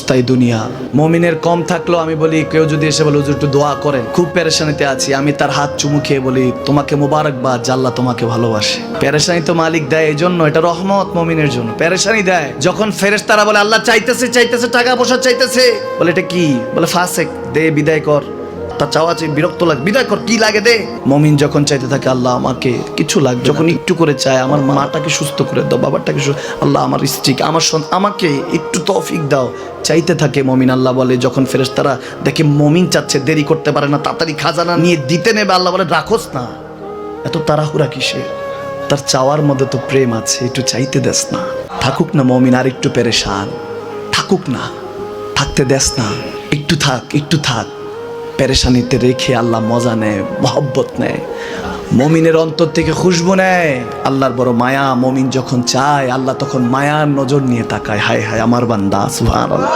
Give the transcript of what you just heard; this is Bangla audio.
সস্তায় দুনিয়া। মুমিনের কম থাকলেও আমি বলি, কেউ যদি এসে বলে হুজুর একটু দোয়া করেন, খুব পেরেশানিতে আছি, আমি তার হাত চুমু খেয়ে বলি তোমাকে মোবারকবাদ, আল্লাহ তোমাকে ভালোবাসে। পেরেশানি তো মালিক দেয়, এই জন্য এটা রহমত মুমিনের জন্য। পেরেশানি দেয় যখন ফেরেশতারা বলে আল্লাহ চাইতেছে চাইতেছে, টাকা পয়সা চাইতেছে, বলে এটা কি, বলে ফাসেক, দে বিদায় কর, তা চাওয়া চাই, বিরক্ত লাগে, বিদায় কর, কি লাগে দে। মুমিন যখন চাইতে থাকে আল্লাহ আমাকে কিছু লাগবে, যখন একটু করে চায় আমার মাটাকে সুস্থ করে দাও, বাবাটাকে আল্লাহ আমার স্ত্রীকে, আমার আমাকে একটু তৌফিক দাও, চাইতে থাকে মুমিন। আল্লাহ বলে যখন ফেরেশতারা দেখে মুমিন চাচ্ছে, দেরি করতে পারে না, তাড়াতাড়ি খাজানা নিয়ে দিতে নেবে, আল্লাহ বলে রাখোস না, এত তাড়াহুড়া কিসে, তার চাওয়ার মধ্যে তো প্রেম আছে, একটু চাইতে দেস না। থাকুক না মুমিন আর একটু পেরেশান, থাকুক না, থাকতে দেস না, একটু থাক, একটু থাক। পেরেশানিতে রেখে আল্লাহ মজা নেয়, মহব্বত নেয়, মুমিনের অন্তর থেকে খুশবু নেয়, আল্লাহর বড় মায়া। মুমিন যখন চায় আল্লাহ তখন মায়ার নজর নিয়ে তাকায়, হায় হায় আমার বান্দা, সুবহানাল্লাহ।